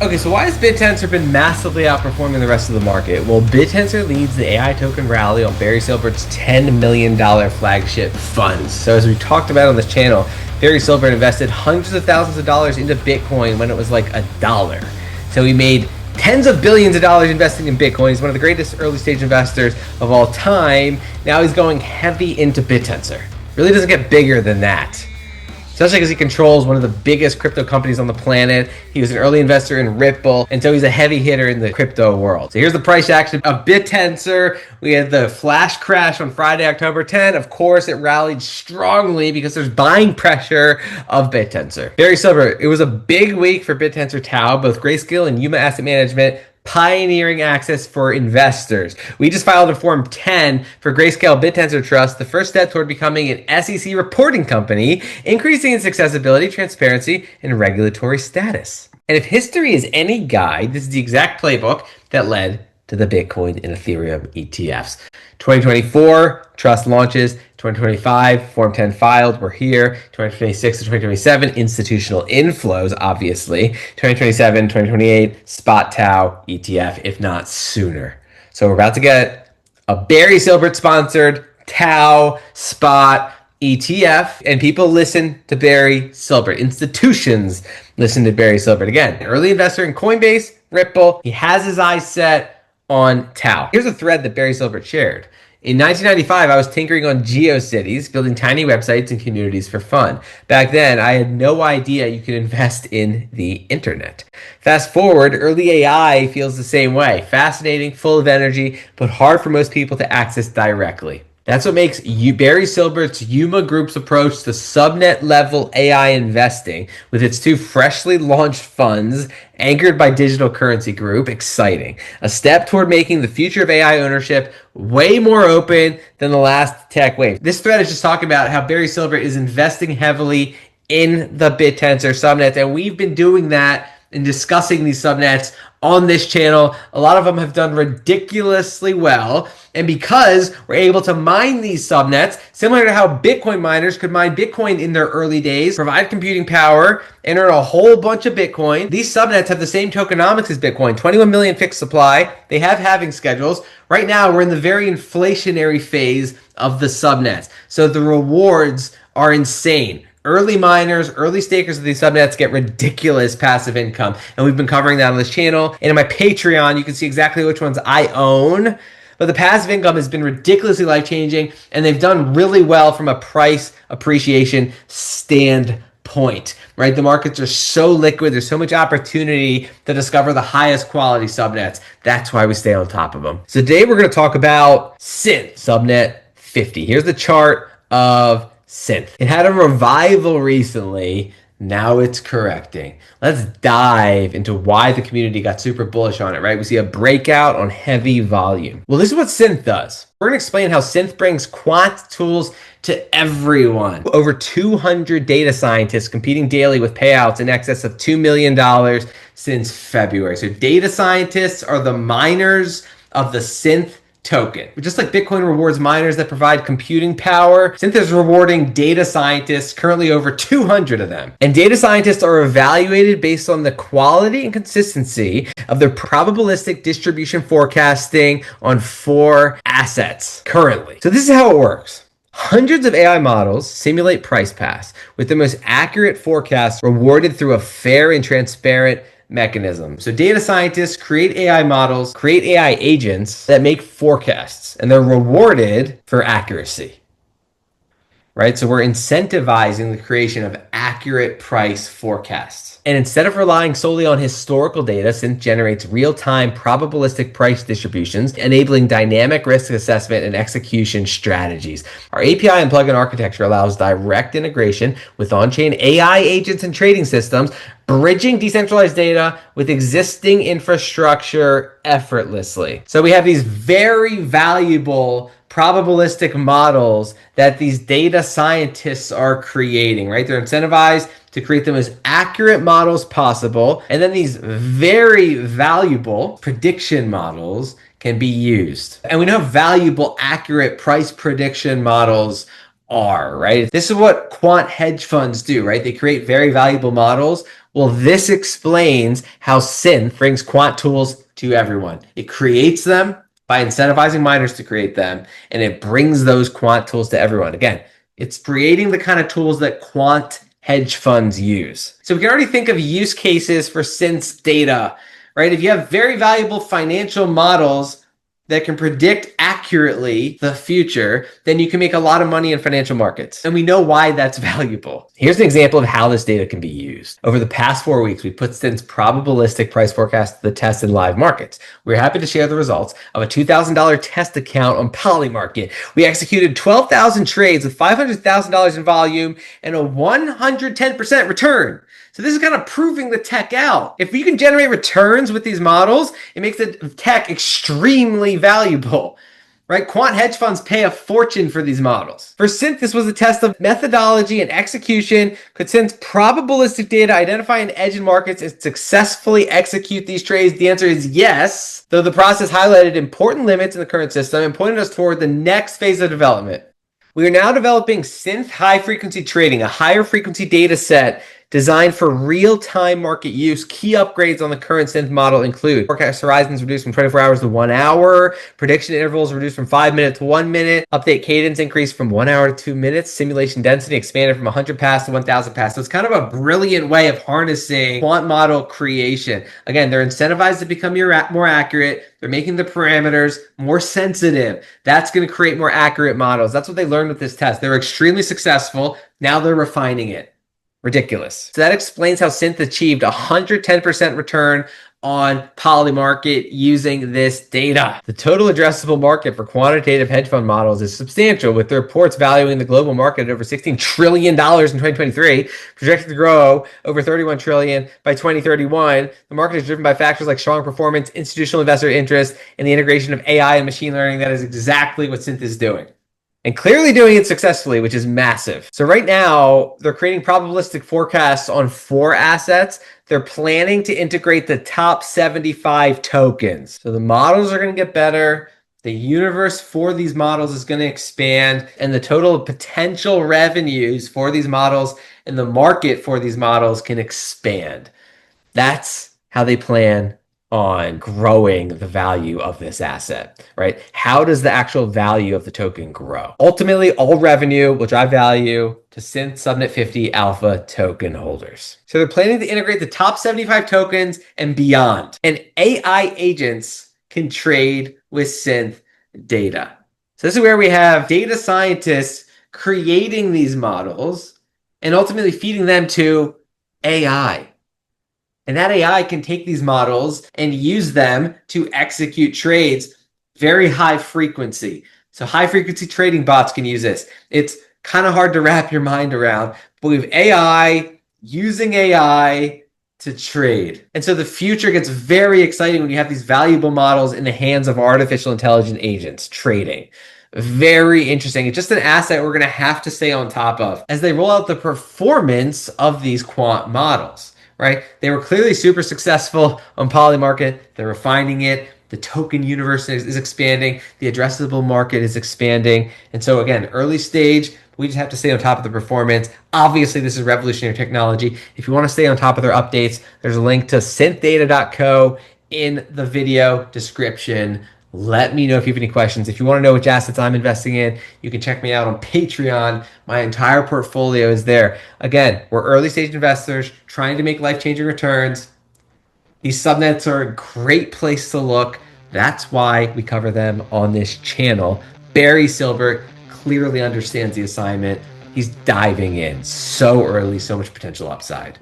Okay, so why has Bittensor been massively outperforming the rest of the market? Well, Bittensor leads the AI token rally on Barry Silbert's $10 million flagship funds. So as we talked about on this channel, Barry Silbert invested hundreds of thousands of dollars into Bitcoin when it was like $1. So he made tens of billions of dollars investing in Bitcoin. He's one of the greatest early stage investors of all time. Now he's going heavy into Bittensor. Really doesn't get bigger than that, especially because he controls one of the biggest crypto companies on the planet. He was an early investor in Ripple, and so he's a heavy hitter in the crypto world. So here's the price action of Bittensor. We had the flash crash on Friday, October 10. Of course, it rallied strongly because there's buying pressure of Bittensor. Barry Silbert, it was a big week for Bittensor TAO, both Grayscale and Yuma Asset Management pioneering access for investors. We just filed a Form 10 for Grayscale Bittensor Trust, the first step toward becoming an SEC reporting company, increasing its accessibility, transparency, and regulatory status. And if history is any guide, this is the exact playbook that led to the Bitcoin and Ethereum ETFs. 2024, trust launches. 2025, Form 10 filed, we're here. 2026 to 2027, institutional inflows, obviously. 2027, 2028, spot TAO ETF, if not sooner. So we're about to get a Barry Silbert sponsored TAO spot ETF, and people listen to Barry Silbert. Institutions listen to Barry Silbert. Again, early investor in Coinbase, Ripple. He has his eyes set on TAO. Here's a thread that Barry Silbert shared. In 1995, I was tinkering on GeoCities, building tiny websites and communities for fun. Back then, I had no idea you could invest in the internet. Fast forward, early AI feels the same way. Fascinating, full of energy, but hard for most people to access directly. That's what makes Barry Silbert's Yuma Group's approach to subnet level AI investing with its two freshly launched funds anchored by Digital Currency Group exciting. A step toward making the future of AI ownership way more open than the last tech wave. This thread is just talking about how Barry Silbert is investing heavily in the Bittensor subnet, and we've been doing that and discussing these subnets on this channel. A lot of them have done ridiculously well. And because we're able to mine these subnets, similar to how Bitcoin miners could mine Bitcoin in their early days, provide computing power, and earn a whole bunch of Bitcoin, these subnets have the same tokenomics as Bitcoin, 21 million fixed supply. They have halving schedules. Right now, we're in the very inflationary phase of the subnets. So the rewards are insane. Early miners, early stakers of these subnets get ridiculous passive income. And we've been covering that on this channel. And in my Patreon, you can see exactly which ones I own. But the passive income has been ridiculously life-changing, and they've done really well from a price appreciation standpoint, right? The markets are so liquid. There's so much opportunity to discover the highest quality subnets. That's why we stay on top of them. So today we're going to talk about synth, subnet 50. Here's the chart of synth. It had a revival recently. Now it's correcting. Let's dive into why the community got super bullish on it, right? We see a breakout on heavy volume. Well, this is what synth does. We're going to explain how synth brings quant tools to everyone. Over 200 data scientists competing daily with payouts in excess of $2 million since February. So data scientists are the miners of the synth token. Just like Bitcoin rewards miners that provide computing power, synth is rewarding data scientists, currently over 200 of them. And data scientists are evaluated based on the quality and consistency of their probabilistic distribution forecasting on 4 assets currently. So this is how it works. Hundreds of AI models simulate price paths with the most accurate forecasts rewarded through a fair and transparent mechanism. So data scientists create AI models, create AI agents that make forecasts, and they're rewarded for accuracy, right? So we're incentivizing the creation of accurate price forecasts. And instead of relying solely on historical data, synth generates real-time probabilistic price distributions, enabling dynamic risk assessment and execution strategies. Our API and plugin architecture allows direct integration with on-chain AI agents and trading systems, bridging decentralized data with existing infrastructure effortlessly. So we have these very valuable probabilistic models that these data scientists are creating, right? They're incentivized to create the most accurate models possible. And then these very valuable prediction models can be used. And we know valuable, accurate price prediction models are, right? This is what quant hedge funds do, right? They create very valuable models. Well, this explains how synth brings quant tools to everyone. It creates them by incentivizing miners to create them, and it brings those quant tools to everyone. Again, it's creating the kind of tools that quant hedge funds use. So we can already think of use cases for synth's data, right? If you have very valuable financial models that can predict accurately the future, then you can make a lot of money in financial markets. And we know why that's valuable. Here's an example of how this data can be used. Over the past 4 weeks, we put Synth's probabilistic price forecast to the test in live markets. We're happy to share the results of a $2,000 test account on Polymarket. We executed 12,000 trades with $500,000 in volume and a 110% return. So this is kind of proving the tech out. If you can generate returns with these models, it makes the tech extremely valuable, right? Quant hedge funds pay a fortune for these models. For Synth, this was a test of methodology and execution. Could Synth's probabilistic data identify an edge in markets and successfully execute these trades? The answer is yes, though the process highlighted important limits in the current system and pointed us toward the next phase of development. We are now developing Synth high frequency trading, a higher frequency data set designed for real-time market use. Key upgrades on the current Synth model include forecast horizons reduced from 24 hours to 1 hour, prediction intervals reduced from 5 minutes to 1 minute, update cadence increased from 1 hour to 2 minutes, simulation density expanded from 100 pass to 1,000 pass. So it's kind of a brilliant way of harnessing quant model creation. Again, they're incentivized to become more accurate. They're making the parameters more sensitive. That's going to create more accurate models. That's what they learned with this test. They were extremely successful. Now they're refining it. Ridiculous. So that explains how Synth achieved 110% return on Polymarket using this data. The total addressable market for quantitative hedge fund models is substantial, with the reports valuing the global market at over $16 trillion in 2023, projected to grow over $31 trillion by 2031. The market is driven by factors like strong performance, institutional investor interest, and the integration of AI and machine learning. That is exactly what Synth is doing. And clearly doing it successfully, which is massive. So right now, they're creating probabilistic forecasts on 4 assets. They're planning to integrate the top 75 tokens. So the models are going to get better. The universe for these models is going to expand, and the total potential revenues for these models and the market for these models can expand. That's how they plan on growing the value of this asset, right? How does the actual value of the token grow? Ultimately, all revenue will drive value to Synth Subnet 50 Alpha token holders. So they're planning to integrate the top 75 tokens and beyond. And AI agents can trade with Synth data. So this is where we have data scientists creating these models and ultimately feeding them to AI. And that AI can take these models and use them to execute trades very high frequency. So high frequency trading bots can use this. It's kind of hard to wrap your mind around, but we have AI using AI to trade. And so the future gets very exciting when you have these valuable models in the hands of artificial intelligence agents trading. Very interesting. It's just an asset we're going to have to stay on top of as they roll out the performance of these quant models. Right? They were clearly super successful on Polymarket. They're refining it. The token universe is expanding. The addressable market is expanding. And so again, early stage, we just have to stay on top of the performance. Obviously, this is revolutionary technology. If you want to stay on top of their updates, there's a link to synthdata.co in the video description. Let me know if you have any questions. If you want to know which assets I'm investing in, you can check me out on Patreon. My entire portfolio is there. Again, we're early stage investors trying to make life-changing returns. These subnets are a great place to look. That's why we cover them on this channel. Barry Silbert clearly understands the assignment. He's diving in so early, so much potential upside.